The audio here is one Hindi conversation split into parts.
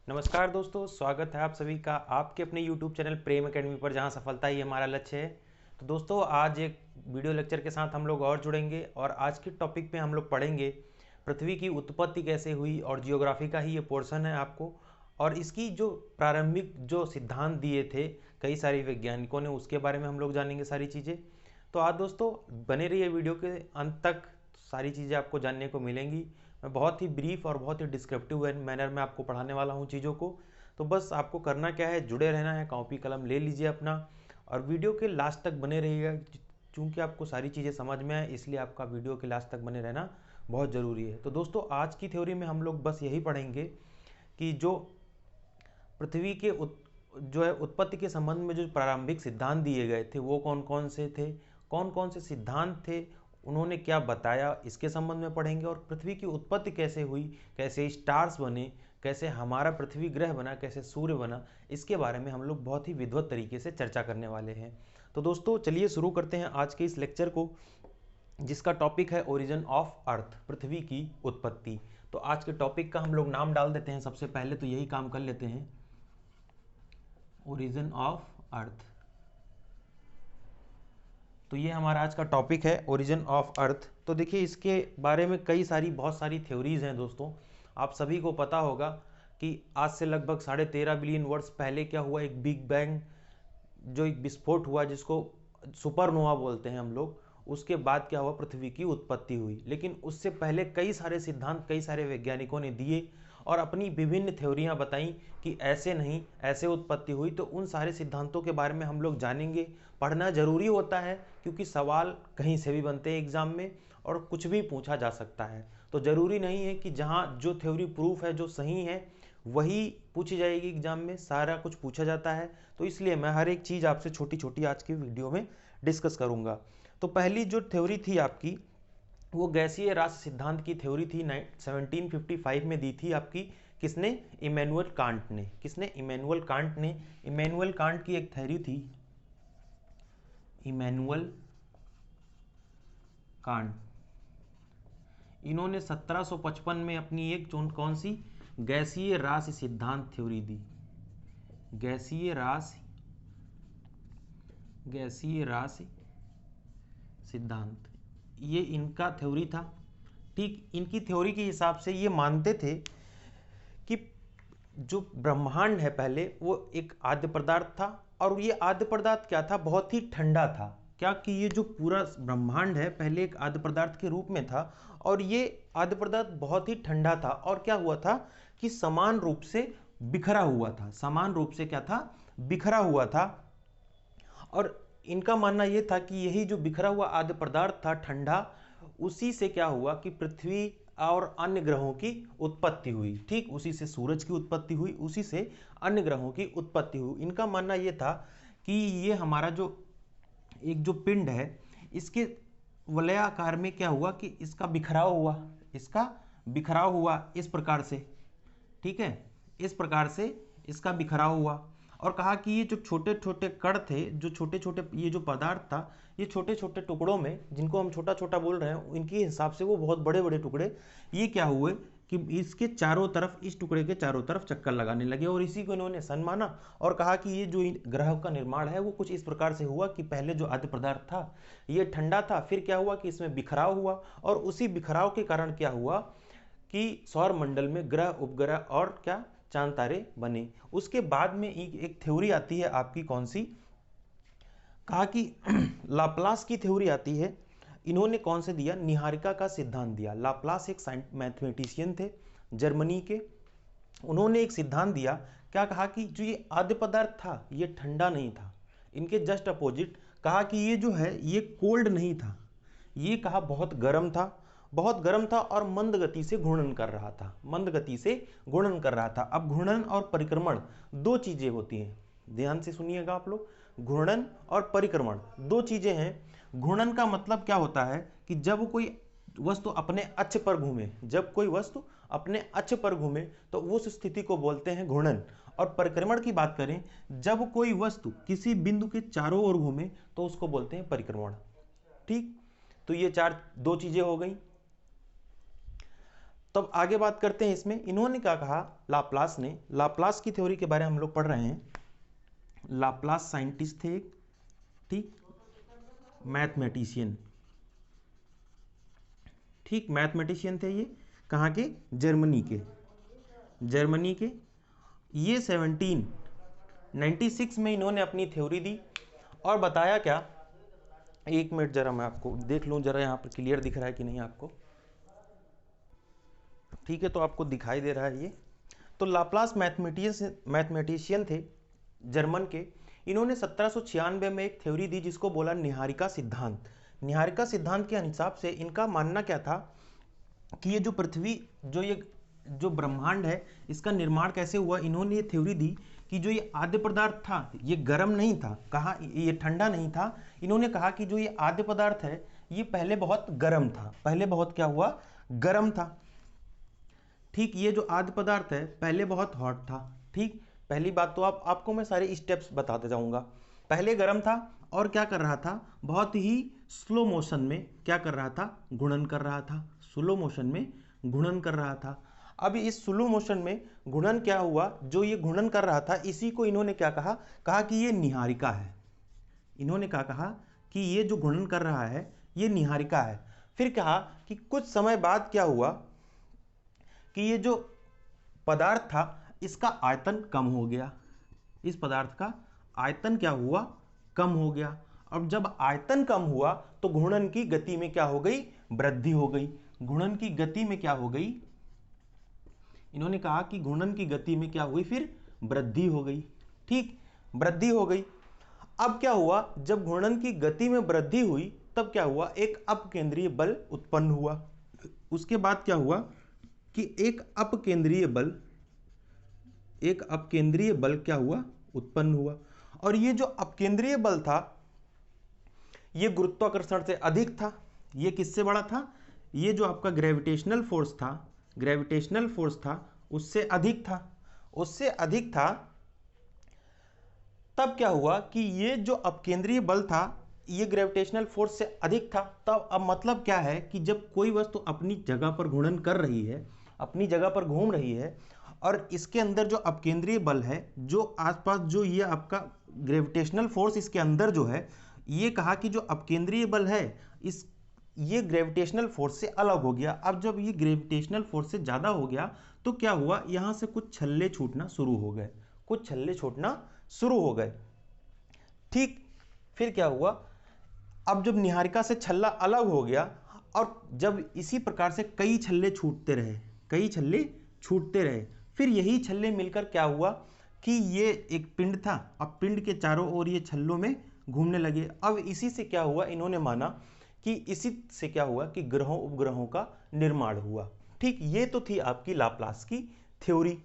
नमस्कार दोस्तों, स्वागत है आप सभी का आपके अपने YouTube चैनल प्रेम एकेडमी पर, जहां सफलता ही हमारा लक्ष्य है। तो दोस्तों, आज एक वीडियो लेक्चर के साथ हम लोग और जुड़ेंगे और आज के टॉपिक पे हम लोग पढ़ेंगे पृथ्वी की उत्पत्ति कैसे हुई, और जियोग्राफी का ही ये पोर्शन है आपको। और इसकी जो प्रारंभिक जो सिद्धांत दिए थे कई सारे वैज्ञानिकों ने, उसके बारे में हम लोग जानेंगे सारी चीज़ें। तो आज दोस्तों बने रहिए वीडियो के अंत तक, सारी चीज़ें आपको जानने को मिलेंगी। मैं बहुत ही ब्रीफ और बहुत ही डिस्क्रिप्टिव मैनर में आपको पढ़ाने वाला हूँ चीज़ों को। तो बस आपको करना क्या है, जुड़े रहना है, कॉपी कलम ले लीजिए अपना और वीडियो के लास्ट तक बने रहिएगा। चूँकि आपको सारी चीज़ें समझ में आए, इसलिए आपका वीडियो के लास्ट तक बने रहना बहुत ज़रूरी है। तो दोस्तों, आज की थ्योरी में हम लोग बस यही पढ़ेंगे कि जो पृथ्वी के जो है उत्पत्ति के संबंध में जो प्रारंभिक सिद्धांत दिए गए थे वो कौन कौन से थे, कौन कौन से सिद्धांत थे, उन्होंने क्या बताया, इसके संबंध में पढ़ेंगे। और पृथ्वी की उत्पत्ति कैसे हुई, कैसे स्टार्स बने, कैसे हमारा पृथ्वी ग्रह बना, कैसे सूर्य बना, इसके बारे में हम लोग बहुत ही विधिवत तरीके से चर्चा करने वाले हैं। तो दोस्तों चलिए शुरू करते हैं आज के इस लेक्चर को, जिसका टॉपिक है ओरिजिन ऑफ अर्थ, पृथ्वी की उत्पत्ति। तो आज के टॉपिक का हम लोग नाम डाल देते हैं, सबसे पहले तो यही काम कर लेते हैं, ओरिजिन ऑफ अर्थ। तो ये हमारा आज का टॉपिक है, ओरिजिन ऑफ अर्थ। तो देखिए, इसके बारे में बहुत सारी थ्योरीज हैं दोस्तों। आप सभी को पता होगा कि आज से लगभग 13.5 बिलियन वर्ष पहले क्या हुआ, एक बिग बैंग, जो एक विस्फोट हुआ जिसको सुपरनोवा बोलते हैं हम लोग। उसके बाद क्या हुआ, पृथ्वी की उत्पत्ति हुई। लेकिन उससे पहले कई सारे सिद्धांत कई सारे वैज्ञानिकों ने दिए और अपनी विभिन्न थ्योरियां बताई कि ऐसे नहीं, ऐसे उत्पत्ति हुई। तो उन सारे सिद्धांतों के बारे में हम लोग जानेंगे। पढ़ना जरूरी होता है क्योंकि सवाल कहीं से भी बनते हैं एग्जाम में और कुछ भी पूछा जा सकता है। तो जरूरी नहीं है कि जहाँ जो थ्योरी प्रूफ है, जो सही है, वही पूछी जाएगी एग्जाम में। सारा कुछ पूछा जाता है, तो इसलिए मैं हर एक चीज़ आपसे छोटी छोटी आज की वीडियो में डिस्कस करूंगा। तो पहली जो थ्योरी थी आपकी, वो गैसीय राशि सिद्धांत की थ्योरी थी। 1755 में दी थी आपकी, किसने, इमैनुअल कांट ने। किसने, इमैनुअल कांट ने। इमैनुअल कांट की एक थ्योरी थी, इमैनुअल कांट। इन्होंने 1755 में अपनी एक कौन सी, गैसीय राशि सिद्धांत थ्योरी दी। गैसीय राशि सिद्धांत, ये इनका थ्योरी था। ठीक, इनकी थ्योरी के हिसाब से ये मानते थे कि जो ब्रह्मांड है पहले, वो एक आद्य पदार्थ था। और ये आद्य पदार्थ क्या था, बहुत ही ठंडा था। क्या कि ये जो पूरा ब्रह्मांड है पहले एक आद्य पदार्थ के रूप में था, और ये आद्य पदार्थ बहुत ही ठंडा था। और क्या हुआ था कि समान रूप से बिखरा हुआ था। समान रूप से क्या था, बिखरा हुआ था। और इनका मानना यह था कि यही जो बिखरा हुआ आद्य पदार्थ था ठंडा, उसी से क्या हुआ कि पृथ्वी और अन्य ग्रहों की उत्पत्ति हुई। ठीक, उसी से सूरज की उत्पत्ति हुई, उसी से अन्य ग्रहों की उत्पत्ति हुई। इनका मानना यह था कि ये हमारा जो एक जो पिंड है, इसके वलयाकार में क्या हुआ कि इसका बिखराव हुआ इस प्रकार से। ठीक है, इस प्रकार से इसका बिखराव हुआ। और कहा कि ये जो छोटे छोटे कण थे, जो छोटे छोटे ये जो पदार्थ था, ये छोटे छोटे टुकड़ों में, जिनको हम छोटा छोटा बोल रहे हैं, इनके हिसाब से वो बहुत बड़े बड़े टुकड़े, ये क्या हुए कि इसके चारों तरफ, इस टुकड़े के चारों तरफ चक्कर लगाने लगे। और इसी को इन्होंने सन माना और कहा कि ये जो ग्रह का निर्माण है वो कुछ इस प्रकार से हुआ कि पहले जो आद्य पदार्थ था ये ठंडा था, फिर क्या हुआ कि इसमें बिखराव हुआ, और उसी बिखराव के कारण क्या हुआ कि सौर मंडल में ग्रह, उपग्रह और क्या, चांद तारे बने। उसके बाद में एक थ्योरी आती है आपकी, कौन सी, कहा कि लाप्लास की थ्योरी आती है। इन्होंने कौन से दिया, निहारिका का सिद्धांत दिया। लाप्लास एक मैथमेटिशियन थे जर्मनी के। उन्होंने एक सिद्धांत दिया, क्या कहा कि जो ये आद्य पदार्थ था ये ठंडा नहीं था, इनके जस्ट अपोजिट कहा कि ये जो है ये कोल्ड नहीं था, ये कहा बहुत गर्म था, बहुत गर्म था और मंद गति से घूर्णन कर रहा था, मंद गति से घूर्णन कर रहा था। अब घूर्णन और परिक्रमण दो चीजें होती हैं, ध्यान से सुनिएगा आप लोग। घूर्णन और परिक्रमण दो चीजें हैं। घूर्णन का मतलब क्या होता है कि जब कोई वस्तु अपने अक्ष पर घूमे, जब कोई वस्तु अपने अक्ष पर घूमे तो उस स्थिति को बोलते हैं घूर्णन। और परिक्रमण की बात करें, जब कोई वस्तु किसी बिंदु के चारों ओर घूमे तो उसको बोलते हैं परिक्रमण। ठीक, तो ये दो चीजें हो गई। तो अब आगे बात करते हैं इसमें। इन्होंने क्या कहा, लाप्लास ने, लाप्लास की थ्योरी के बारे में हम लोग पढ़ रहे हैं। लाप्लास साइंटिस्ट थे, ठीक, मैथमेटिशियन, ठीक, मैथमेटिशियन थे ये। कहाँ के? जर्मनी के, जर्मनी के। ये 1796 में इन्होंने अपनी थ्योरी दी और बताया क्या, एक मिनट जरा मैं आपको देख लूँ जरा, यहाँ पर क्लियर दिख रहा है कि नहीं आपको? ठीक है, तो आपको दिखाई दे रहा है ये। तो लाप्लास मैथमेटिशियन थे जर्मन के। इन्होंने 1796 में एक थ्योरी दी जिसको बोला निहारिका सिद्धांत। निहारिका सिद्धांत के हिसाब से इनका मानना क्या था कि ये जो पृथ्वी, जो ब्रह्मांड है, इसका निर्माण कैसे हुआ। इन्होंने ये थ्योरी दी कि जो ये आद्य पदार्थ था ये गर्म नहीं था, कहा ये ठंडा नहीं था। इन्होंने कहा कि जो ये आद्य पदार्थ है ये पहले बहुत गर्म था, पहले बहुत क्या हुआ, गर्म था। ठीक, ये जो आद्य पदार्थ है पहले बहुत हॉट था। ठीक, पहली बात तो आपको मैं सारे स्टेप्स बताते जाऊंगा। पहले गर्म था और क्या कर रहा था, बहुत ही स्लो मोशन में क्या कर रहा था, गुणन कर रहा था, स्लो मोशन में गुणन कर रहा था। अब इस स्लो मोशन में गुणन क्या हुआ, जो ये गुणन कर रहा था इसी को इन्होंने क्या कहा, कि ये निहारिका है। इन्होंने क्या कहा कि ये जो गुणन कर रहा है ये निहारिका है। फिर कहा कि कुछ समय बाद क्या हुआ कि ये जो पदार्थ था इसका आयतन कम हो गया, इस पदार्थ का आयतन क्या हुआ, कम हो गया। अब जब आयतन कम हुआ तो घूर्णन की गति में क्या हो गई, वृद्धि हो गई। घूर्णन की गति में क्या हो गई, इन्होंने कहा कि घूर्णन की गति में क्या हुई, फिर वृद्धि हो गई। ठीक, वृद्धि हो गई। अब क्या हुआ, जब घूर्णन की गति में वृद्धि हुई तब क्या हुआ, एक अपकेंद्रीय बल उत्पन्न हुआ। उसके बाद क्या हुआ कि एक अपकेंद्रीय बल क्या हुआ, उत्पन्न हुआ। और ये जो अपकेंद्रीय बल था ये गुरुत्वाकर्षण से अधिक था। ये किससे बड़ा था, ये जो आपका ग्रेविटेशनल फोर्स था उससे अधिक था, उससे अधिक था। तब क्या हुआ कि ये जो अपकेंद्रीय बल था ये ग्रेविटेशनल फोर्स से अधिक था। तब अब मतलब क्या है कि जब कोई वस्तु अपनी जगह पर घूर्णन कर रही है, अपनी जगह पर घूम रही है, और इसके अंदर जो अपकेंद्रीय बल है, जो आसपास जो ये आपका ग्रेविटेशनल फोर्स इसके अंदर जो है, ये कहा कि जो अपकेंद्रीय बल है ये ग्रेविटेशनल फोर्स से अलग हो गया। अब जब ये ग्रेविटेशनल फोर्स से ज़्यादा हो गया तो क्या हुआ, यहाँ से कुछ छल्ले छूटना शुरू हो गए, कुछ छल्ले छूटना शुरू हो गए। ठीक, फिर क्या हुआ, अब जब निहारिका से छल्ला अलग हो गया और जब इसी प्रकार से कई छल्ले छूटते रहे, कई छल्ले छूटते रहे, फिर यही छल्ले मिलकर क्या हुआ कि ये एक पिंड था। अब पिंड के चारों ओर ये छल्लों में घूमने लगे। अब इसी से क्या हुआ, इन्होंने माना कि इसी से क्या हुआ कि ग्रहों उपग्रहों का निर्माण हुआ। ठीक, ये तो थी आपकी लाप्लास की थ्योरी।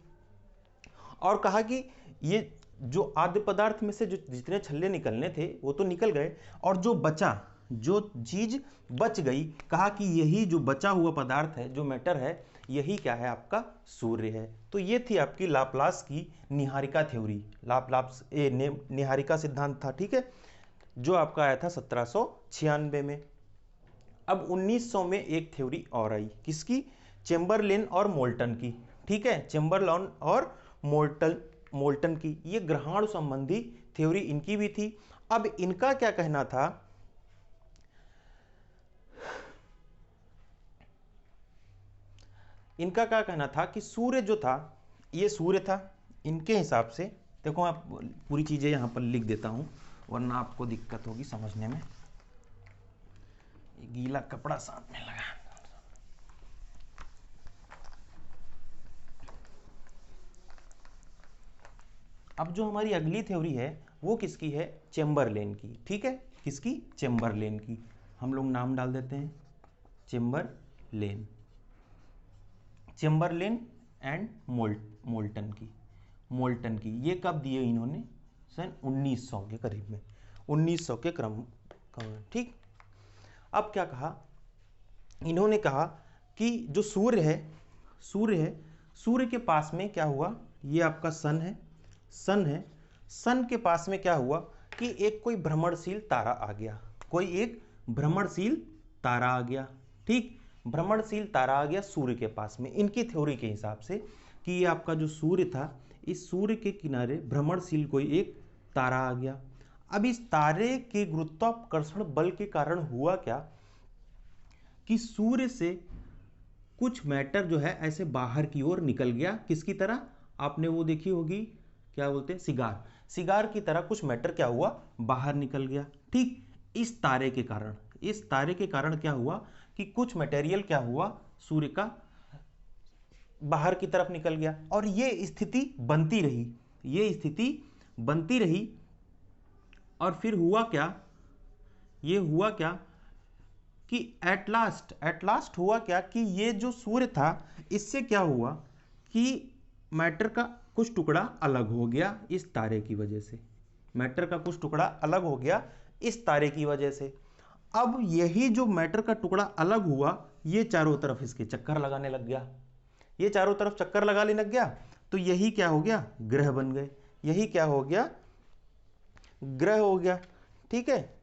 और कहा कि ये जो आद्य पदार्थ में से जो जितने छल्ले निकलने थे वो तो निकल गए, और जो बचा, जो चीज बच गई, कहा कि यही जो बचा हुआ पदार्थ है, जो मैटर है, यही क्या है, आपका सूर्य है। तो ये थी आपकी लाप्लास की निहारिका थ्योरी, निहारिका सिद्धांत था। ठीक है, जो आपका आया था 1796 में। अब 1900 में एक थ्योरी और आई, किसकी, चेम्बरलेन और मोल्टन की। ठीक है, चेम्बरलेन और मोल्टन की, ये ग्रहाणु संबंधी थ्योरी इनकी भी थी। अब इनका क्या कहना था, इनका क्या कहना था कि सूर्य जो था, ये सूर्य था इनके हिसाब से। देखो मैं पूरी चीजें यहां पर लिख देता हूं वरना आपको दिक्कत होगी समझने में। गीला कपड़ा साथ में लगा। अब जो हमारी अगली थ्योरी है वो किसकी है, चेम्बरलेन की। ठीक है, किसकी, चेम्बरलेन की। हम लोग नाम डाल देते हैं चेम्बरलेन, चेम्बरलेन एंड मोल्टन की। ये कब दिए इन्होंने, सन 1900 के करीब में, 1900 के क्रम। ठीक, अब क्या कहा, इन्होंने कहा कि जो सूर्य है, सूर्य के पास में क्या हुआ, ये आपका सन है, सन के पास में क्या हुआ कि एक कोई भ्रमणशील तारा आ गया, कोई एक भ्रमणशील तारा आ गया। ठीक, भ्रमणशील तारा आ गया सूर्य के पास में, इनकी थ्योरी के हिसाब से कि ये आपका जो सूर्य था, इस सूर्य के किनारे भ्रमणशील कोई एक तारा आ गया। अब इस तारे के गुरुत्वाकर्षण बल के कारण हुआ क्या कि सूर्य से कुछ मैटर जो है ऐसे बाहर की ओर निकल गया, किसकी तरह, आपने वो देखी होगी क्या बोलते हैं, सिगार, सिगार की तरह कुछ मैटर क्या हुआ, बाहर निकल गया। ठीक, इस तारे के कारण, इस तारे के कारण क्या हुआ कि कुछ मटेरियल क्या हुआ, सूर्य का बाहर की तरफ निकल गया, और ये स्थिति बनती रही, ये स्थिति बनती रही। और फिर हुआ क्या, ये हुआ क्या कि एट लास्ट हुआ क्या कि ये जो सूर्य था, इससे क्या हुआ कि मैटर का कुछ टुकड़ा अलग हो गया इस तारे की वजह से, मैटर का कुछ टुकड़ा अलग हो गया इस तारे की वजह से। अब यही जो मैटर का टुकड़ा अलग हुआ, ये चारों तरफ इसके चक्कर लगाने लग गया, ये चारों तरफ चक्कर लगाने लग गया, तो यही क्या हो गया, ग्रह बन गए, यही क्या हो गया, ग्रह हो गया। ठीक है,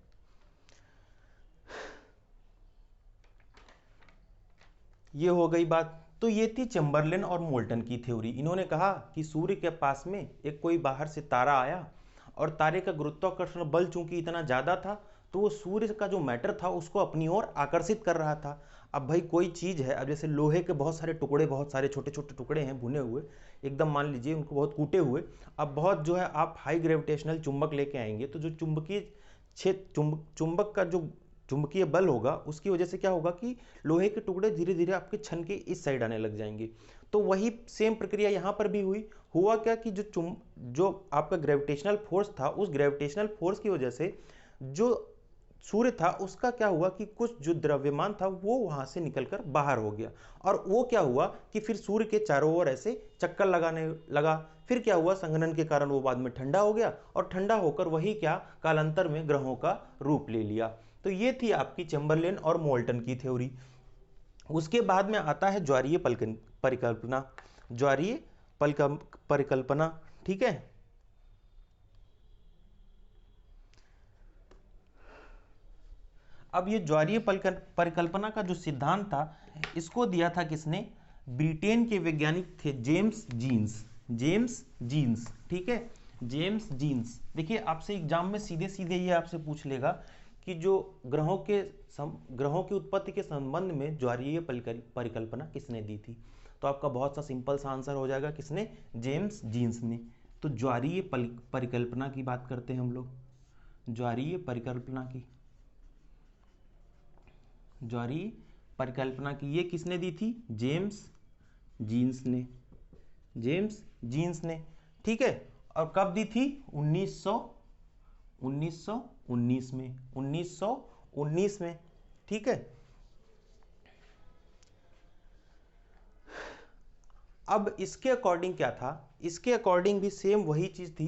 ये हो गई बात। तो ये थी चैम्बरलेन और मोल्टन की थ्योरी। इन्होंने कहा कि सूर्य के पास में एक कोई बाहर से तारा आया, और तारे का गुरुत्वाकर्षण बल चूंकि इतना ज़्यादा था, तो वो सूर्य का जो मैटर था उसको अपनी ओर आकर्षित कर रहा था। अब भाई कोई चीज़ है, अब जैसे लोहे के बहुत सारे टुकड़े, बहुत सारे छोटे छोटे टुकड़े हैं भुने हुए, एकदम मान लीजिए उनको बहुत कूटे हुए, अब बहुत जो है आप हाई ग्रेविटेशनल चुंबक लेके आएंगे, तो जो चुंबकीय क्षेत्र, चुंबक का जो चुंबकीय बल होगा, उसकी वजह से क्या होगा कि लोहे के टुकड़े धीरे धीरे आपके छन के इस साइड आने लग जाएंगे। तो वही सेम प्रक्रिया यहाँ पर भी हुई। हुआ क्या कि जो आपका ग्रेविटेशनल फोर्स था, उस ग्रेविटेशनल फोर्स की वजह से जो सूर्य था उसका क्या हुआ कि कुछ जो द्रव्यमान था वो वहां से निकलकर बाहर हो गया, और वो क्या हुआ कि फिर सूर्य के चारों ओर ऐसे चक्कर लगाने लगा। फिर क्या हुआ, संघनन के कारण वो बाद में ठंडा हो गया, और ठंडा होकर वही क्या कालांतर में ग्रहों का रूप ले लिया। तो ये थी आपकी चैम्बरलेन और मोल्टन की थ्योरी। उसके बाद में आता है ज्वारीय परिकल्पना, ज्वारीय परिकल्पना। ठीक है, अब ये ज्वारीय परिकल्पना का जो सिद्धांत था, इसको दिया था किसने, ब्रिटेन के वैज्ञानिक थे जेम्स जीन्स, जेम्स जीन्स। ठीक है, जेम्स जीन्स। देखिए आपसे एग्जाम में सीधे सीधे ये आपसे पूछ लेगा कि जो ग्रहों की उत्पत्ति के संबंध में ज्वारीय परिकल्पना किसने दी थी, तो आपका बहुत सा सिंपल सा आंसर हो जाएगा, किसने, जेम्स जीन्स ने। तो ज्वारीय परिकल्पना की बात करते हैं हम लोग, ज्वारीय परिकल्पना की, ज्वारीय परिकल्पना की ये किसने दी थी, जेम्स जीन्स ने, जेम्स जीन्स ने। ठीक है, और कब दी थी, 1919 में, 1919 में। ठीक है, अब इसके अकॉर्डिंग क्या था, इसके अकॉर्डिंग भी सेम वही चीज थी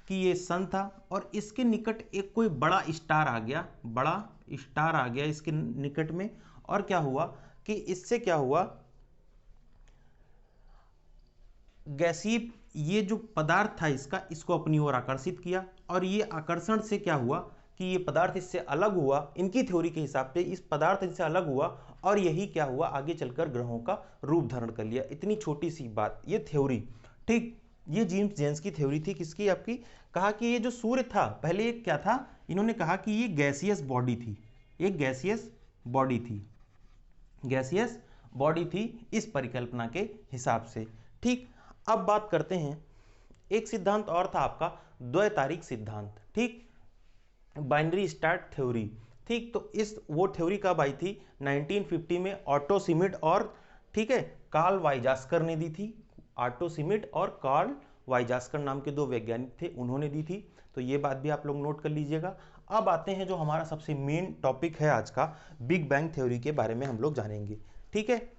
कि ये सन था, और इसके निकट एक कोई बड़ा स्टार आ गया, बड़ा स्टार आ गया इसके निकट में, और क्या हुआ कि इससे क्या हुआ, गैसीय ये जो पदार्थ था इसका, इसको अपनी ओर आकर्षित किया, और ये आकर्षण से क्या हुआ कि ये पदार्थ इससे अलग हुआ, इनकी थ्योरी के हिसाब से इस पदार्थ इससे अलग हुआ, और यही क्या हुआ, आगे चलकर ग्रहों का रूप धारण कर लिया। इतनी छोटी सी बात, ये थ्योरी। ठीक, ये जेम्स जेन्स की थ्योरी थी, किसकी, आपकी। कहा कि ये जो सूर्य था, पहले ये क्या था, इन्होंने कहा कि ये गैसियस बॉडी थी, एक गैसियस बॉडी थी, गैसियस बॉडी थी इस परिकल्पना के हिसाब से। ठीक, अब बात करते हैं, एक सिद्धांत और था आपका द्वैतारिक सिद्धांत। ठीक, बाइनरी स्टार थ्योरी। ठीक, तो इस वो थ्योरी कब आई थी, 1950 में ऑटो शिमिड और, ठीक है, कार्ल वाइजास्कर ने दी थी। ऑटो शिमिड और कार्ल वाइजास्कर नाम के दो वैज्ञानिक थे, उन्होंने दी थी। तो ये बात भी आप लोग नोट कर लीजिएगा। अब आते हैं जो हमारा सबसे मेन टॉपिक है आज का, बिग बैंग थ्योरी के बारे में हम लोग जानेंगे। ठीक है,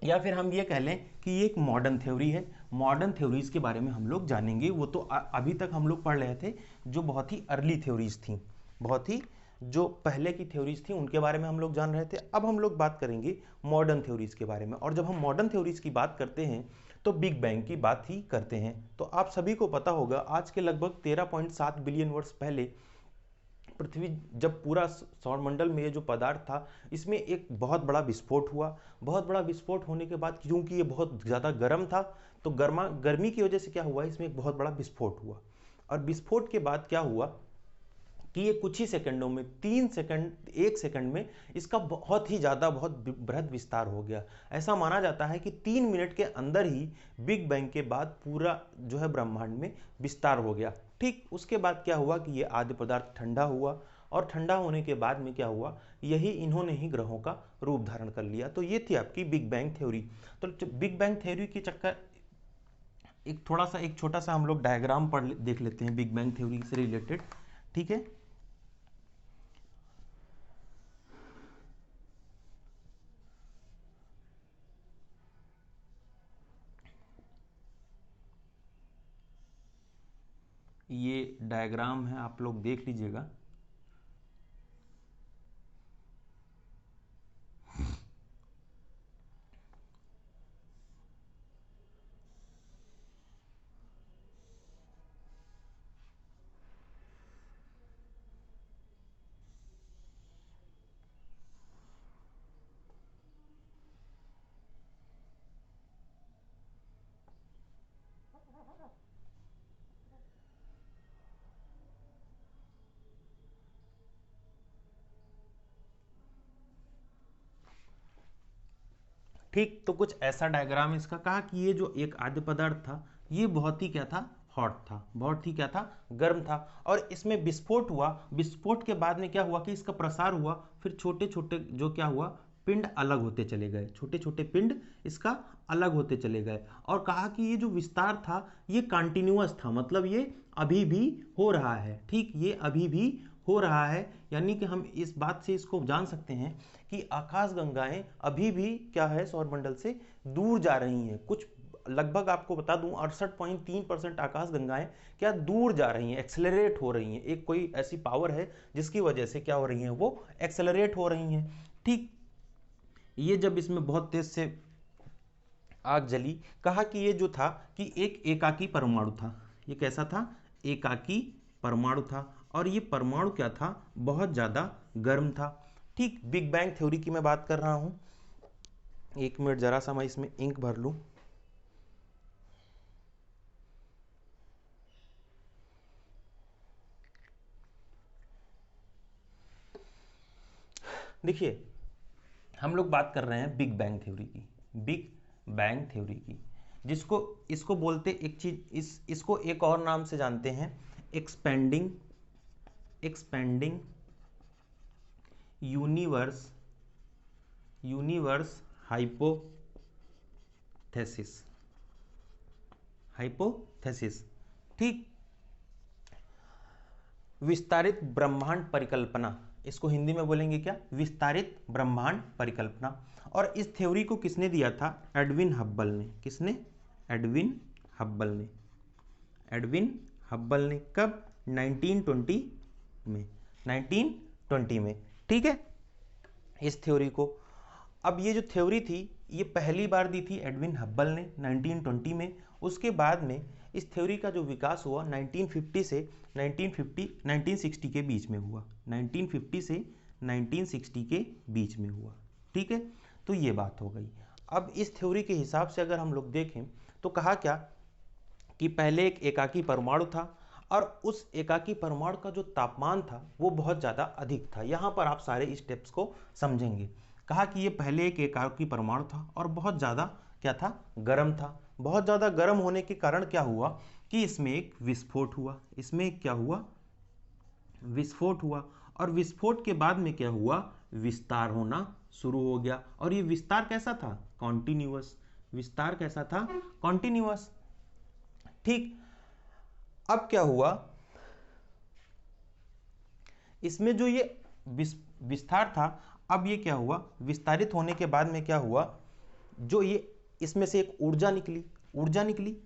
या फिर हम ये कह लें कि ये एक मॉडर्न थ्योरी है। मॉडर्न थ्योरीज के बारे में हम लोग जानेंगे। वो तो अभी तक हम लोग पढ़ रहे थे जो बहुत ही अर्ली थ्योरीज थी, बहुत ही जो पहले की थ्योरीज थी उनके बारे में हम लोग जान रहे थे। अब हम लोग बात करेंगे मॉडर्न थ्योरीज के बारे में, और जब हम मॉडर्न थ्योरीज की बात करते हैं तो बिग बैंग की बात ही करते हैं। तो आप सभी को पता होगा आज के लगभग 13.7 बिलियन वर्ष पहले पृथ्वी जब पूरा सौरमंडल में ये जो पदार्थ था इसमें एक बहुत बड़ा विस्फोट हुआ। बहुत बड़ा विस्फोट होने के बाद क्योंकि ये बहुत ज़्यादा गर्म था तो गर्मी की वजह से क्या हुआ, इसमें एक बहुत बड़ा विस्फोट हुआ। और विस्फोट के बाद क्या हुआ कि ये कुछ ही सेकंडों में 3 सेकंड 1 सेकंड में इसका बहुत ही ज़्यादा बहुत बृहद विस्तार हो गया। ऐसा माना जाता है कि 3 मिनट के अंदर ही बिग बैंग के बाद पूरा जो है ब्रह्मांड में विस्तार हो गया। ठीक उसके बाद क्या हुआ कि ये आद्य पदार्थ ठंडा हुआ और ठंडा होने के बाद में क्या हुआ, यही इन्होंने ही ग्रहों का रूप धारण कर लिया। तो ये थी आपकी बिग बैंग थ्योरी। तो बिग बैंग थ्योरी के चक्कर एक छोटा सा हम लोग डायग्राम देख लेते हैं बिग बैंग थ्योरी से रिलेटेड। ठीक है, ये डायग्राम है, आप लोग देख लीजिएगा। ठीक, तो कुछ ऐसा डायग्राम इसका, कहा कि ये जो एक आद्य पदार्थ था ये बहुत ही क्या था, हॉट था, बहुत ही क्या था, गर्म था। और इसमें विस्फोट हुआ। विस्फोट के बाद में क्या हुआ कि इसका प्रसार हुआ, फिर छोटे छोटे जो क्या हुआ, पिंड अलग होते चले गए, छोटे छोटे पिंड इसका अलग होते चले गए। और कहा कि ये जो विस्तार था ये कंटिन्यूअस था, मतलब ये अभी भी हो रहा है। ठीक, ये अभी भी हो रहा है, यानी कि हम इस बात से इसको जान सकते हैं कि आकाशगंगाएं अभी भी क्या है, सौरमंडल से दूर जा रही हैं। कुछ लगभग आपको बता दूं 68.3% आकाशगंगाएं क्या दूर जा रही हैं, एक्सेलरेट हो रही हैं। एक कोई ऐसी पावर है जिसकी वजह से क्या हो रही हैं, वो एक्सेलरेट हो रही हैं। ठीक, ये जब इसमें बहुत तेज से आग जली, कहा कि ये जो था कि एक एकाकी परमाणु था। ये कैसा था, एकाकी परमाणु था। और ये परमाणु क्या था, बहुत ज़्यादा गर्म था। ठीक, बिग बैंग थ्योरी की मैं बात कर रहा हूं। एक मिनट जरा सा मैं इसमें इंक भर लूं। देखिए, हम लोग बात कर रहे हैं बिग बैंग थ्योरी की, बिग बैंग थ्योरी की, जिसको इसको बोलते एक चीज, इसको एक और नाम से जानते हैं, expanding expanding universe universe hypothesis. Hypothesis, ठीक, विस्तारित ब्रह्मांड परिकल्पना, इसको हिंदी में बोलेंगे क्या, विस्तारित ब्रह्मांड परिकल्पना। और इस थ्योरी को किसने दिया था, एडविन हब्बल ने। किसने, एडविन हब्बल ने। एडविन हब्बल ने कब, 1920 में, 1920 में। ठीक है, इस थ्योरी को, अब ये जो थ्योरी थी ये पहली बार दी थी एडविन हब्बल ने 1920 में। उसके बाद में इस थ्योरी का जो विकास हुआ 1950 से 1960 के बीच में हुआ, 1950 से 1960 के बीच में हुआ। ठीक है, तो ये बात हो गई। अब इस थ्योरी के हिसाब से अगर हम लोग देखें तो कहा क्या कि पहले एक एकाकी परमाणु था और उस एकाकी परमाणु का जो तापमान था वो बहुत ज़्यादा अधिक था। यहाँ पर आप सारे स्टेप्स को समझेंगे। कहा कि ये पहले एक एकाकी परमाणु था और बहुत ज़्यादा क्या था, गर्म था। बहुत ज़्यादा गर्म होने के कारण क्या हुआ कि इसमें एक विस्फोट हुआ। इसमें क्या हुआ, विस्फोट हुआ। और विस्फोट के बाद में क्या हुआ, विस्तार होना शुरू हो गया। और ये विस्तार कैसा था, कॉन्टिन्यूअस। विस्तार कैसा था, कॉन्टिन्यूअस। ठीक, अब क्या हुआ, इसमें जो ये विस्तार था, अब ये क्या हुआ, विस्तारित होने के बाद में क्या हुआ, जो ये इसमें से एक ऊर्जा निकली, ऊर्जा निकली,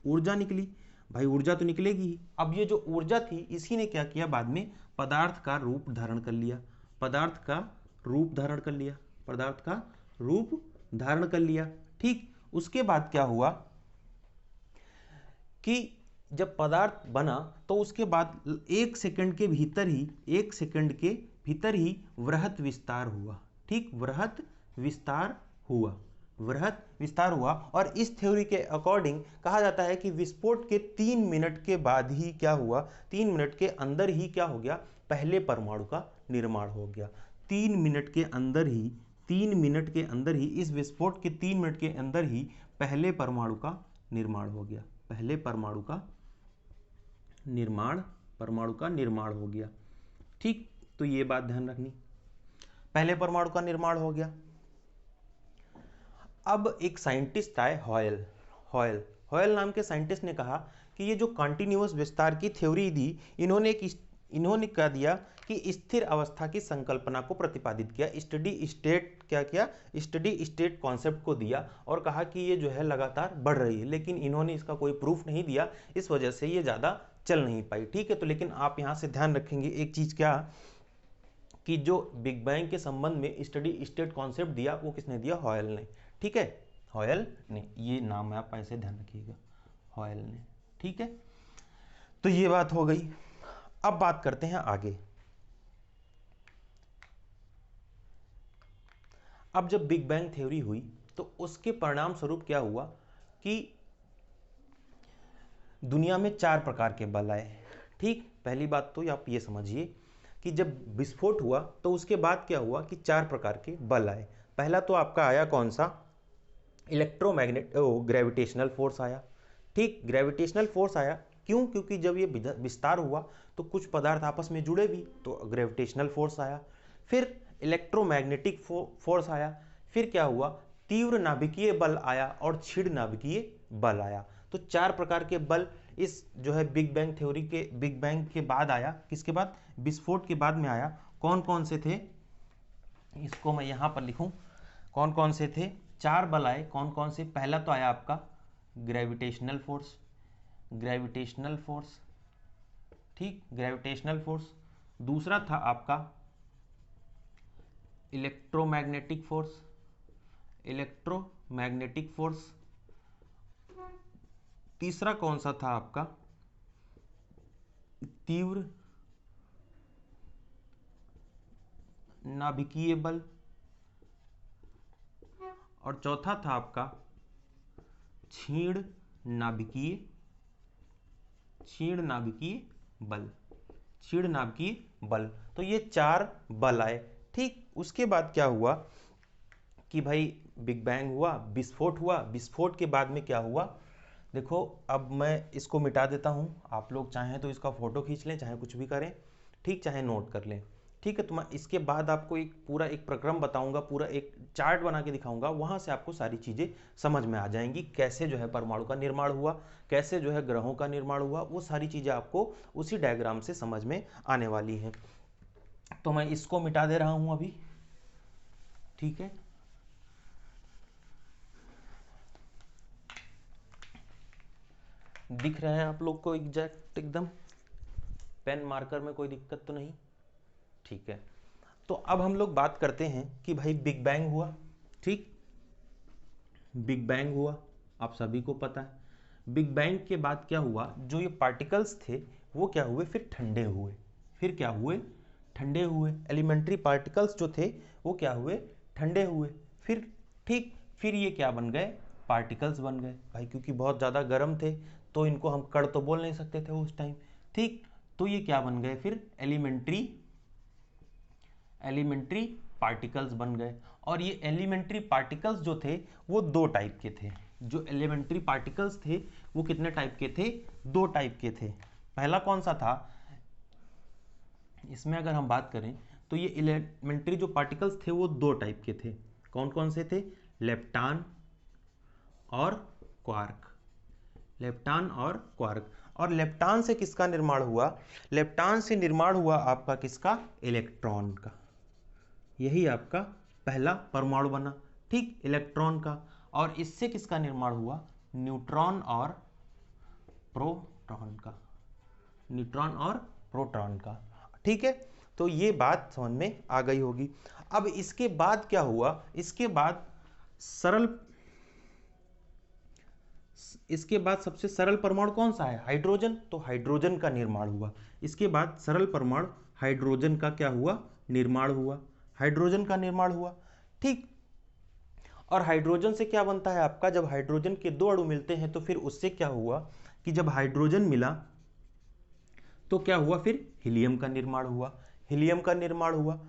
ऊर्जा निकली। भाई ऊर्जा तो निकलेगी ही। अब ये जो ऊर्जा थी इसी ने क्या किया, बाद में पदार्थ का रूप धारण कर लिया, पदार्थ का रूप धारण कर लिया, पदार्थ का रूप धारण कर लिया। ठीक, उसके बाद क्या हुआ कि जब पदार्थ बना तो उसके बाद 1 सेकंड के भीतर ही 1 सेकंड के भीतर ही वृहत विस्तार हुआ। ठीक, वृहत विस्तार हुआ, वृहत विस्तार हुआ। और इस थ्योरी के अकॉर्डिंग कहा जाता है कि विस्फोट के 3 मिनट के बाद ही क्या हुआ, 3 मिनट के अंदर ही क्या हो गया, पहले परमाणु का निर्माण हो गया। 3 मिनट के अंदर ही, 3 मिनट के अंदर ही, इस विस्फोट के 3 मिनट के अंदर ही पहले परमाणु का निर्माण हो गया, पहले परमाणु का निर्माण, परमाणु का निर्माण हो गया। ठीक, तो ये बात ध्यान रखनी, पहले परमाणु का निर्माण हो गया। अब एक साइंटिस्ट आए, हॉयल नाम के साइंटिस्ट ने कहा कि ये जो कॉन्टिन्यूअस विस्तार की थ्योरी दी, इन्होंने क्या दिया कि स्थिर अवस्था की संकल्पना को प्रतिपादित किया, स्टडी स्टेट क्या किया, स्टडी स्टेट कॉन्सेप्ट को दिया और कहा कि ये जो है लगातार बढ़ रही है, लेकिन इन्होंने इसका कोई प्रूफ नहीं दिया, इस वजह से ये ज़्यादा चल नहीं पाई। ठीक है, तो लेकिन आप यहाँ से ध्यान रखेंगे एक चीज़, क्या कि जो बिग बैंग के संबंध में स्टडी स्टेट कॉन्सेप्ट दिया वो किसने दिया, हॉयल ने। ठीक है, हॉयल ने, ये नाम है, आप ऐसे ध्यान रखिएगा, हॉयल ने। ठीक है, तो ये बात हो गई। अब बात करते हैं आगे। अब जब बिग बैंग थ्योरी हुई तो उसके परिणाम स्वरूप क्या हुआ कि दुनिया में 4 प्रकार के बल आए। ठीक, पहली बात तो आप ये समझिए कि जब विस्फोट हुआ तो उसके बाद क्या हुआ कि 4 प्रकार के बल आए। पहला तो आपका आया कौन सा, ग्रेविटेशनल फोर्स आया। ठीक, ग्रेविटेशनल फोर्स आया, क्यों, क्योंकि जब ये विस्तार हुआ तो कुछ पदार्थ आपस में जुड़े भी, तो ग्रेविटेशनल फोर्स आया। फिर इलेक्ट्रोमैग्नेटिक फोर्स आया। फिर क्या हुआ, तीव्र नाभिकीय बल आया और क्षीण नाभिकीय बल आया। तो 4 प्रकार के बल इस जो है बिग बैंग थ्योरी के, बिग बैंग के बाद आया, किसके बाद, विस्फोट के बाद में आया। कौन कौन से थे, इसको मैं यहां पर लिखूं, कौन कौन से थे, 4 बल आए, कौन कौन से। पहला तो आया आपका ग्रेविटेशनल फोर्स, ग्रेविटेशनल फोर्स। ठीक, ग्रेविटेशनल फोर्स। दूसरा था आपका इलेक्ट्रोमैग्नेटिक फोर्स, इलेक्ट्रोमैग्नेटिक फोर्स। तीसरा कौन सा था आपका, तीव्र नाभिकीय बल। और चौथा था आपका क्षीण नाभिकीय, क्षीण नाभिकीय बल, क्षीण नाभिकीय बल। तो ये 4 बल आए। ठीक, उसके बाद क्या हुआ कि भाई बिग बैंग हुआ, विस्फोट हुआ, विस्फोट के बाद में क्या हुआ, देखो अब मैं इसको मिटा देता हूं, आप लोग चाहें तो इसका फोटो खींच लें, चाहे कुछ भी करें, ठीक, चाहे नोट कर लें। ठीक है, तो मैं इसके बाद आपको एक पूरा एक प्रक्रम बताऊंगा, पूरा एक चार्ट बना के दिखाऊंगा, वहां से आपको सारी चीजें समझ में आ जाएंगी, कैसे जो है परमाणु का निर्माण हुआ, कैसे जो है ग्रहों का निर्माण हुआ, वो सारी चीजें आपको उसी डायग्राम से समझ में आने वाली हैं। तो मैं इसको मिटा दे रहा हूं अभी। ठीक है, दिख रहे हैं आप लोग को एग्जैक्ट एकदम, पेन मार्कर में कोई दिक्कत तो नहीं। ठीक है, तो अब हम लोग बात करते हैं कि भाई बिग बैंग हुआ। ठीक, बिग बैंग हुआ, आप सभी को पता है। बिग बैंग के बाद क्या हुआ, जो ये पार्टिकल्स थे वो क्या हुए, फिर ठंडे हुए। फिर क्या हुए, ठंडे हुए। एलिमेंट्री पार्टिकल्स जो थे वो क्या हुए, ठंडे हुए। फिर ठीक, फिर ये क्या बन गए, पार्टिकल्स बन गए भाई, क्योंकि बहुत ज़्यादा गर्म थे तो इनको हम कण तो बोल नहीं सकते थे उस टाइम। ठीक, तो ये क्या बन गए, फिर एलिमेंट्री पार्टिकल्स बन गए। और ये एलिमेंट्री पार्टिकल्स जो थे वो 2 टाइप के थे। जो एलिमेंट्री पार्टिकल्स थे वो कितने टाइप के थे, 2 टाइप के थे। पहला कौन सा था, इसमें अगर हम बात करें तो ये एलिमेंट्री जो पार्टिकल्स थे वो 2 टाइप के थे। कौन कौन से थे, लेप्टान और क्वार्क, लेप्टान और क्वार्क। और लेप्टान से किसका निर्माण हुआ, लेप्टान से निर्माण हुआ आपका किसका, इलेक्ट्रॉन का। यही आपका पहला परमाणु बना। ठीक, इलेक्ट्रॉन का। और इससे किसका निर्माण हुआ, न्यूट्रॉन और प्रोटॉन का, न्यूट्रॉन और प्रोटॉन का। ठीक है, तो ये बात समझ में आ गई होगी। अब इसके बाद क्या हुआ, इसके बाद सरल इसके बाद सबसे सरल परमाणु कौन सा है? हाइड्रोजन। तो हाइड्रोजन का निर्माण हुआ। इसके बाद सरल परमाणु हाइड्रोजन का क्या हुआ? निर्माण हुआ। हाइड्रोजन का निर्माण हुआ, ठीक। और हाइड्रोजन से क्या बनता है आपका? जब हाइड्रोजन के दो अणु मिलते हैं तो फिर उससे क्या हुआ कि जब हाइड्रोजन मिला तो क्या हुआ? फिर हीलियम का निर्माण हुआ। हीलियम का निर्माण हुआ।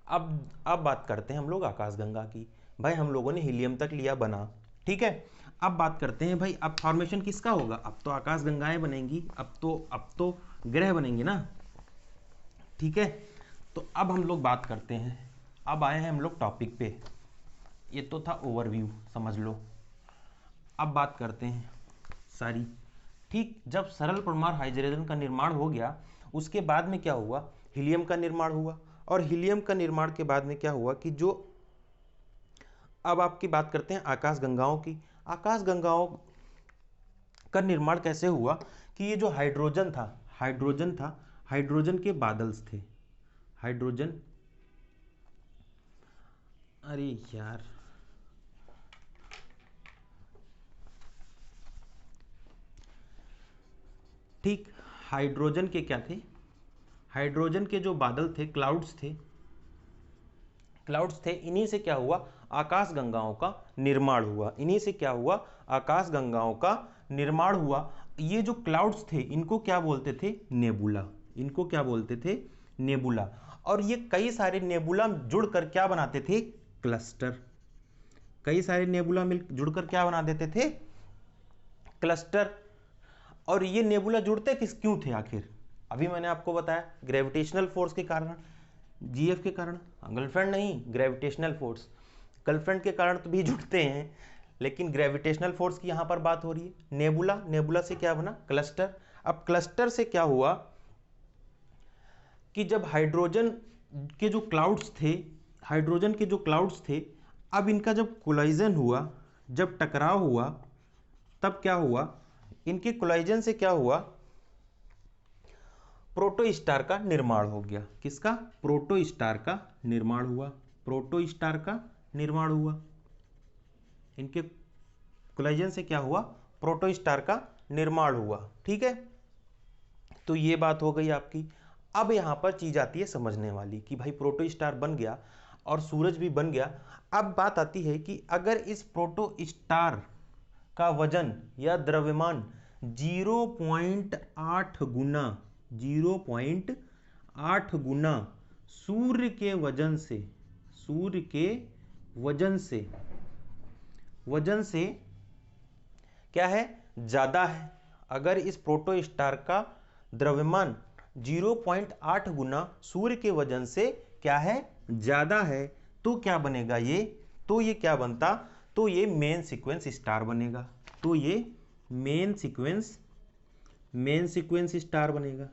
अब बात करते हैं हम लोग आकाशगंगा की। भाई हम लोगों ने हीलियम तक लिया, बना, ठीक है। अब बात करते हैं भाई, अब फॉर्मेशन किसका होगा? अब तो आकाशगंगाएं बनेंगी, अब तो ग्रह बनेंगे ना, ठीक है। तो अब हम लोग बात करते हैं, अब आए हैं हम लोग टॉपिक पे। ये तो था ओवरव्यू, समझ लो। अब बात करते हैं सारी, ठीक। जब सरल परमाणु हाइड्रोजन का निर्माण हो गया, उसके बाद में क्या हुआ? हीलियम का निर्माण हुआ। और हीलियम का निर्माण के बाद में क्या हुआ कि जो, अब आपकी बात करते हैं आकाशगंगाओं की। आकाशगंगाओं का निर्माण कैसे हुआ कि ये जो हाइड्रोजन था, हाइड्रोजन के बादल्स थे। हाइड्रोजन, अरे यार, ठीक। हाइड्रोजन के क्या थे? हाइड्रोजन के जो बादल थे, क्लाउड्स थे, इन्हीं से क्या हुआ? आकाशगंगाओं का निर्माण हुआ। इन्हीं से क्या हुआ? आकाशगंगाओं का निर्माण हुआ। ये जो क्लाउड्स थे इनको क्या बोलते थे? नेबुला। इनको क्या बोलते थे? नेबुला। और ये कई सारे नेबुला जुड़कर क्या बनाते थे? क्लस्टर। कई सारे नेबुला मिल जुड़कर क्या बना देते थे? क्लस्टर। और ये नेबुला जुड़ते क्यों थे आखिर? अभी मैंने आपको बताया, ग्रेविटेशनल फोर्स के कारण, जीएफ के कारण। गर्लफ्रेंड नहीं, ग्रेविटेशनल फोर्स। गर्लफ्रेंड के कारण तो भी जुड़ते हैं, लेकिन ग्रेविटेशनल फोर्स की यहां पर बात हो रही है। नेबुला, नेबुला से क्या बना? क्लस्टर। अब क्लस्टर से क्या हुआ कि जब हाइड्रोजन के जो क्लाउड्स थे, अब इनका जब कोलाइजन हुआ, जब टकराव हुआ, तब क्या हुआ? इनके कोलाइजन से क्या हुआ? प्रोटोस्टार का निर्माण हो गया। किसका? प्रोटोस्टार का निर्माण हुआ। प्रोटोस्टार का निर्माण हुआ। इनके कोलाइजन से क्या हुआ? प्रोटोस्टार का निर्माण हुआ, ठीक है। तो ये बात हो गई आपकी। अब यहां पर चीज आती है समझने वाली कि भाई प्रोटोस्टार बन गया और सूरज भी बन गया। अब बात आती है कि अगर इस प्रोटोस्टार का वजन या द्रव्यमान 0.8 गुना 0.8 गुना सूर्य के वजन से क्या है? ज्यादा है। अगर इस प्रोटोस्टार का द्रव्यमान 0.8 गुना सूर्य के वजन से क्या है? ज्यादा है, तो क्या बनेगा ये? तो ये क्या बनता? तो ये मेन सीक्वेंस स्टार बनेगा। तो ये मेन सीक्वेंस स्टार बनेगा।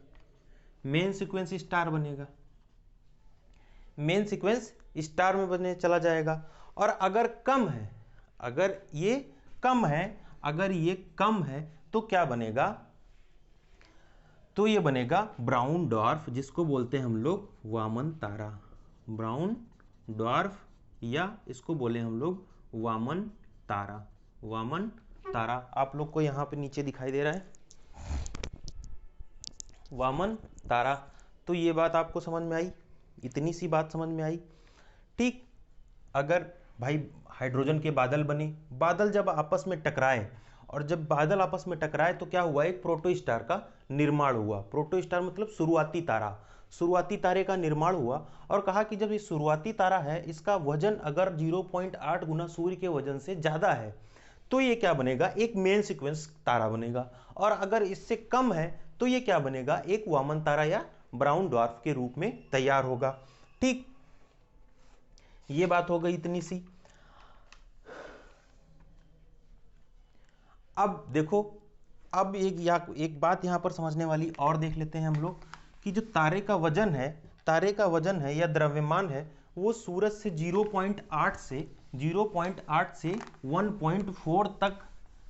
मेन सीक्वेंस स्टार बनेगा। मेन सीक्वेंस स्टार में बने चला जाएगा। और अगर कम है, अगर ये कम है तो क्या बनेगा? तो ये बनेगा ब्राउन डॉर्फ, जिसको बोलते हैं हम लोग वामन तारा। ब्राउन डॉर्फ, या इसको बोले हम लोग वामन तारा। वामन तारा आप लोग को यहां पे नीचे दिखाई दे रहा है, वामन तारा। तो ये बात आपको समझ में आई, इतनी सी बात समझ में आई, ठीक। अगर भाई हाइड्रोजन के बादल बने, बादल जब आपस में टकराए, और जब बादल आपस में टकराए तो क्या हुआ? एक प्रोटोस्टार का निर्माण हुआ। प्रोटोस्टार मतलब शुरुआती तारा। शुरुआती तारे का निर्माण हुआ और कहा कि जब ये शुरुआती तारा है, इसका वजन अगर 0.8 गुना सूर्य के वजन से ज्यादा है, तो ये क्या बनेगा? एक मेन सीक्वेंस तारा बनेगा। और अगर इससे कम है तो ये क्या बनेगा? एक वामन तारा या ब्राउन ड्वार्फ के रूप में तैयार होगा, ठीक। ये बात हो गई इतनी सी। अब देखो, अब एक बात यहां पर समझने वाली और देख लेते हैं हम लोग कि जो तारे का वजन है या द्रव्यमान है, वो सूरज से 0.8 से 1.4 तक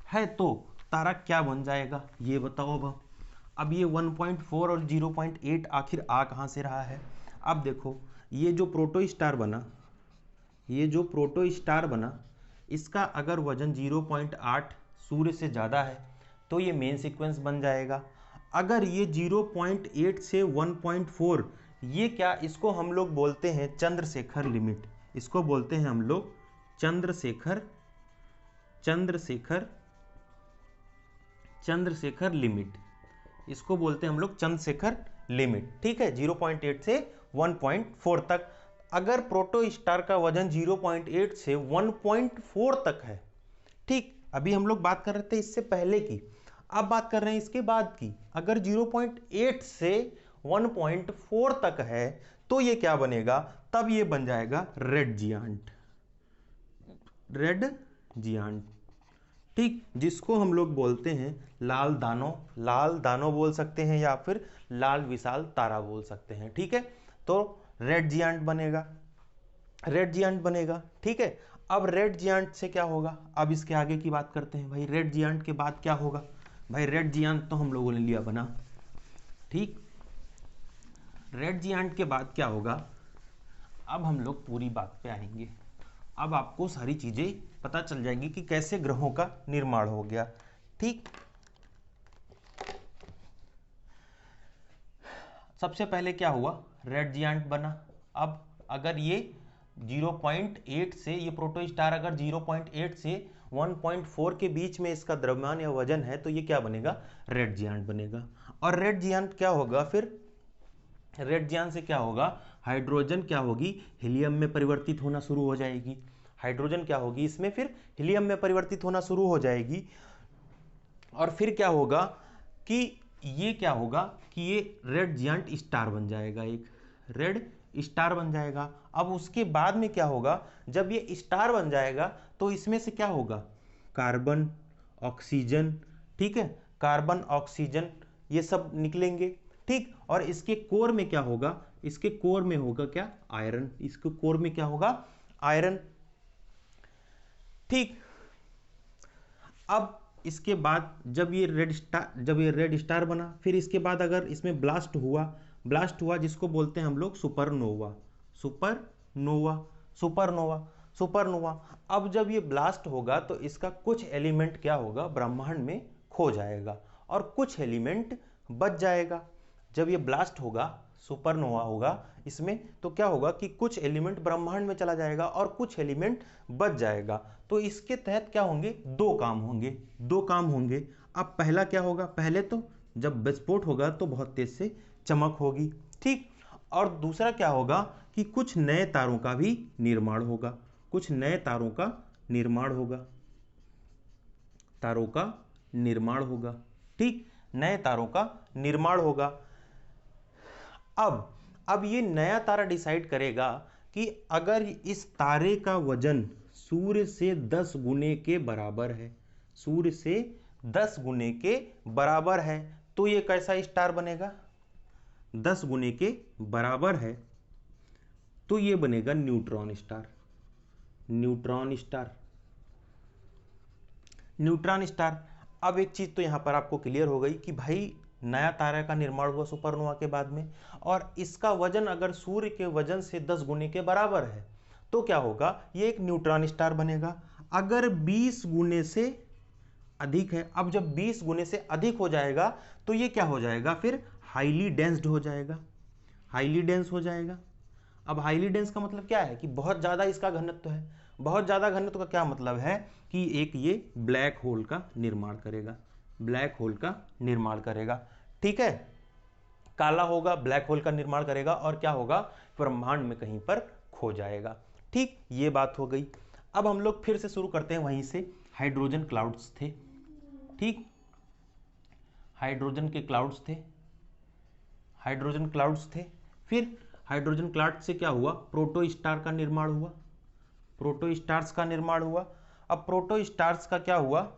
है, तो तारा क्या बन जाएगा? ये बताओ। अब ये 1.4 और 0.8 आखिर आ कहां से रहा है? अब देखो, ये जो प्रोटोस्टार बना, इसका अगर वजन 0.8 सूर्य से ज़्यादा है तो ये मेन सीक्वेंस बन जाएगा। अगर ये 0.8 से 1.4, ये क्या, इसको हम लोग बोलते हैं चंद्रशेखर लिमिट। इसको बोलते हैं हम लोग चंद्रशेखर लिमिट। इसको बोलते हैं हम लोग चंद्रशेखर लिमिट। ठीक है, 0.8 से 1.4 तक। अगर प्रोटोस्टार का वजन 0.8 से 1.4 तक है, ठीक, अभी हम लोग बात कर रहे थे इससे पहले की, अब बात कर रहे हैं इसके बाद की। अगर 0.8 से 1.4 तक है तो ये क्या बनेगा, तब ये बन जाएगा रेड जियांट। ठीक, जिसको हम लोग बोलते हैं लाल दानो बोल सकते हैं या फिर लाल विशाल तारा बोल सकते हैं। ठीक है, तो रेड जियांट बनेगा। ठीक है, अब रेड जियांट से क्या होगा, अब इसके आगे की बात करते हैं। भाई रेड जियांट के बाद क्या होगा, भाई रेड जियांट तो हम लोगों ने लिया बना। ठीक, रेड जियांट के बाद क्या होगा, अब हम लोग पूरी बात पे आएंगे। अब आपको सारी चीजें पता चल जाएंगी कि कैसे ग्रहों का निर्माण हो गया। ठीक, सबसे पहले क्या हुआ, रेड जियांट बना। अब अगर ये 0.8 से, ये प्रोटोस्टार अगर 0.8 से 1.4 के बीच में इसका द्रव्यमान या वजन है तो ये क्या बनेगा, रेड जियांट बनेगा। और रेड जियांट क्या होगा, फिर रेड जियांट से क्या होगा, हाइड्रोजन क्या होगी, हीलियम में परिवर्तित होना शुरू हो जाएगी। हाइड्रोजन क्या होगी इसमें, फिर हीलियम में परिवर्तित होना शुरू हो जाएगी। और फिर क्या होगा कि ये क्या होगा कि ये रेड जियांट स्टार बन जाएगा, एक रेड स्टार बन जाएगा। अब उसके बाद में क्या होगा, जब ये स्टार बन जाएगा तो इसमें से क्या होगा, कार्बन, ऑक्सीजन, ठीक है, कार्बन, ऑक्सीजन ये सब निकलेंगे। ठीक, और इसके कोर में क्या होगा, इसके कोर में होगा क्या, आयरन। इसके कोर में क्या होगा, आयरन। ठीक, अब इसके बाद जब ये रेड स्टार बना, फिर इसके बाद अगर इसमें ब्लास्ट हुआ जिसको बोलते हैं हम लोग सुपरनोवा। अब जब ये ब्लास्ट होगा तो इसका कुछ एलिमेंट क्या होगा, ब्रह्मांड में खो जाएगा और कुछ एलिमेंट बच जाएगा। जब ये ब्लास्ट होगा, सुपरनोवा होगा इसमें, तो क्या होगा कि कुछ एलिमेंट ब्रह्मांड में चला जाएगा और कुछ एलिमेंट बच जाएगा। तो इसके तहत क्या होंगे, दो काम होंगे। अब पहला क्या होगा, पहले तो जब विस्फोट होगा तो बहुत तेज से चमक होगी। ठीक, और दूसरा क्या होगा कि कुछ नए तारों का भी निर्माण होगा, ठीक, नए तारों का निर्माण होगा। अब ये नया तारा डिसाइड करेगा कि अगर इस तारे का वजन सूर्य से 10 गुने के बराबर है, तो ये कैसा स्टार बनेगा, 10 गुने के बराबर है तो ये बनेगा न्यूट्रॉन स्टार। अब एक चीज तो यहां पर आपको क्लियर हो गई कि भाई नया तारा का निर्माण हुआ सुपरनोवा के बाद में, और इसका वजन अगर सूर्य के वजन से 10 गुने के बराबर है तो क्या होगा, ये एक न्यूट्रॉन स्टार बनेगा। अगर 20 गुने से अधिक है, अब जब 20 गुने से अधिक हो जाएगा तो ये क्या हो जाएगा, फिर हाईली डेंस्ड हो जाएगा, अब हाईली डेंस का मतलब क्या है कि बहुत ज्यादा इसका घनत्व है। बहुत ज्यादा घनत्व का क्या मतलब है कि एक ये ब्लैक होल का निर्माण करेगा। ठीक है, काला होगा, ब्लैक होल का निर्माण करेगा और क्या होगा, ब्रह्मांड में कहीं पर खो जाएगा। ठीक, ये बात हो गई। अब हम लोग फिर से शुरू करते हैं वहीं से। हाइड्रोजन क्लाउड्स थे, ठीक, हाइड्रोजन क्लाउड्स थे। फिर हाइड्रोजन क्लाउड से क्या हुआ, प्रोटोस्टार्स का निर्माण हुआ। अब प्रोटोस्टार्स का क्या हुआ,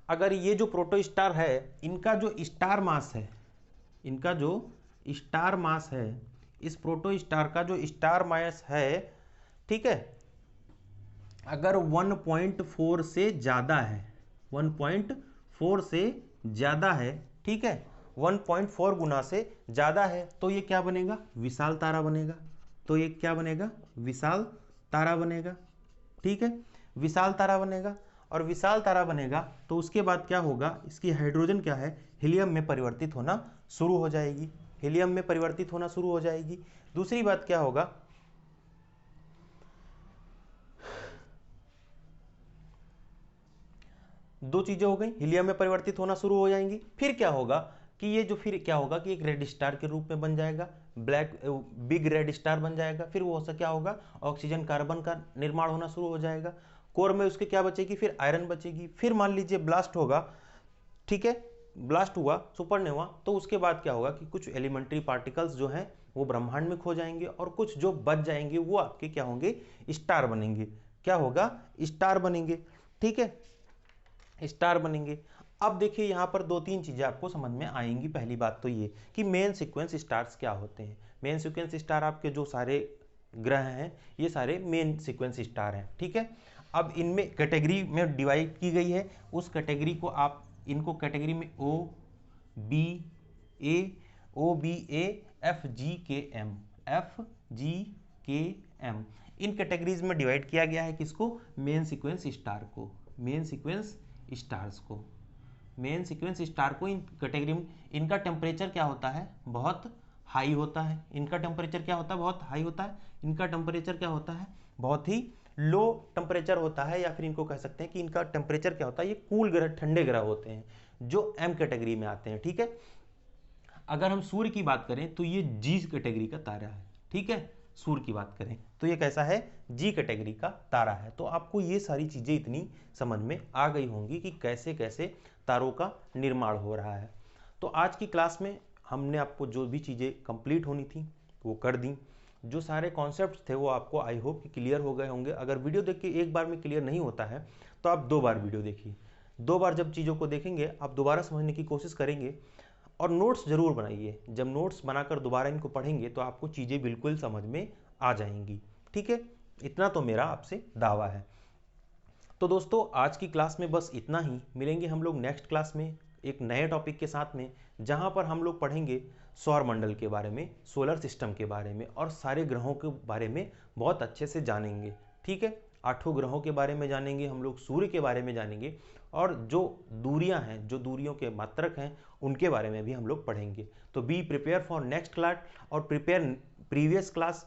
अगर ये जो प्रोटोस्टार है, इनका जो स्टार मास है, इस प्रोटोस्टार का जो स्टार मास है, ठीक है, अगर 1.4 से ज्यादा है, ठीक है, 1.4 गुना से ज्यादा है तो ये क्या बनेगा, विशाल तारा बनेगा। ठीक है, विशाल तारा बनेगा। और विशाल तारा बनेगा तो उसके बाद क्या होगा, इसकी हाइड्रोजन क्या है, हीलियम में परिवर्तित होना शुरू हो जाएगी, हीलियम में परिवर्तित होना शुरू हो जाएगी। दूसरी बात क्या होगा, दो चीजें हो गई, हीलियम में परिवर्तित होना शुरू हो जाएंगी। फिर क्या होगा कि ये जो फिर क्या होगा कि एक रेड स्टार के रूप में बन जाएगा, ब्लैक बिग रेड स्टार बन जाएगा। फिर वो क्या होगा, ऑक्सीजन कार्बन का निर्माण होना शुरू हो जाएगा। कोर में उसके क्या बचेगी, फिर आयरन बचेगी। फिर मान लीजिए ब्लास्ट होगा, ठीक है, ब्लास्ट हुआ सुपरनोवा, तो उसके बाद क्या होगा कि कुछ एलिमेंट्री पार्टिकल्स जो हैं वो ब्रह्मांड में खो जाएंगे और कुछ जो बच जाएंगे वो आपके क्या होंगे, स्टार बनेंगे। क्या होगा, स्टार बनेंगे, ठीक है, स्टार बनेंगे। अब देखिए यहाँ पर दो तीन चीजें आपको समझ में आएंगी। पहली बात तो ये कि मेन सीक्वेंस स्टार्स क्या होते हैं। मेन सीक्वेंस स्टार आपके जो सारे ग्रह हैं ये सारे मेन सीक्वेंस स्टार हैं, ठीक है। अब इनमें कैटेगरी में डिवाइड की गई है, उस कैटेगरी को आप इनको कैटेगरी में O B A F G के एम इन कैटेगरीज में डिवाइड किया गया है। किसको, मेन सीक्वेंस स्टार को, मेन सीक्वेंस स्टार्स को, मेन सीक्वेंस स्टार को इन कैटेगरी में। इनका टेम्परेचर क्या होता है, बहुत हाई होता है। इनका टेम्परेचर क्या होता है, बहुत हाई होता है। इनका टेम्परेचर क्या होता है, बहुत ही लो टेम्परेचर होता है। या फिर इनको कह सकते हैं कि इनका टेम्परेचर क्या होता है, ये कूल ग्रह, ठंडे ग्रह होते हैं जो एम कैटेगरी में आते हैं, ठीक है। अगर हम सूर्य की बात करें तो ये जी कैटेगरी का तारा है, ठीक है। सूर्य की बात करें तो ये कैसा है, जी कैटेगरी का तारा है। तो आपको ये सारी चीजें इतनी समझ में आ गई होंगी कि कैसे कैसे तारों का निर्माण हो रहा है। तो आज की क्लास में हमने आपको जो भी चीजें कंप्लीट होनी थी वो कर दी। जो सारे कॉन्सेप्ट्स थे वो आपको आई होप कि क्लियर हो गए होंगे। अगर वीडियो देख के एक बार में क्लियर नहीं होता है तो आप दो बार वीडियो देखिए। दो बार जब चीज़ों को देखेंगे आप दोबारा समझने की कोशिश करेंगे और नोट्स जरूर बनाइए। जब नोट्स बनाकर दोबारा इनको पढ़ेंगे तो आपको चीज़ें बिल्कुल समझ में आ जाएंगी, ठीक है। इतना तो मेरा आपसे दावा है। तो दोस्तों आज की क्लास में बस इतना ही। मिलेंगे हम लोग नेक्स्ट क्लास में एक नए टॉपिक के साथ में, जहां पर हम लोग पढ़ेंगे सौर मंडल के बारे में, सोलर सिस्टम के बारे में और सारे ग्रहों के बारे में बहुत अच्छे से जानेंगे, ठीक है। 8 ग्रहों के बारे में जानेंगे हम लोग, सूर्य के बारे में जानेंगे और जो दूरियां हैं, जो दूरियों के मात्रक हैं उनके बारे में भी हम लोग पढ़ेंगे। तो be prepare for next class और प्रिपेयर प्रीवियस क्लास।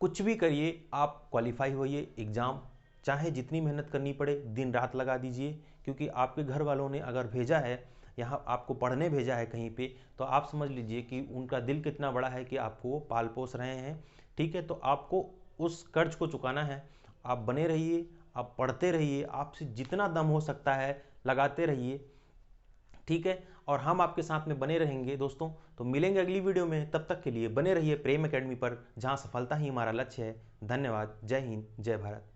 कुछ भी करिए, आप क्वालिफाई होइए एग्ज़ाम, चाहे जितनी मेहनत करनी पड़े दिन रात लगा दीजिए। क्योंकि आपके घर वालों ने अगर भेजा है यहाँ, आपको पढ़ने भेजा है कहीं पे, तो आप समझ लीजिए कि उनका दिल कितना बड़ा है कि आपको पाल पोस रहे हैं, ठीक है। तो आपको उस कर्ज को चुकाना है। आप बने रहिए, आप पढ़ते रहिए, आपसे जितना दम हो सकता है लगाते रहिए, ठीक है। और हम आपके साथ में बने रहेंगे दोस्तों। तो मिलेंगे अगली वीडियो में, तब तक के लिए बने रहिए प्रेम एकेडमी पर, जहां सफलता ही हमारा लक्ष्य है। धन्यवाद। जय हिंद, जय भारत।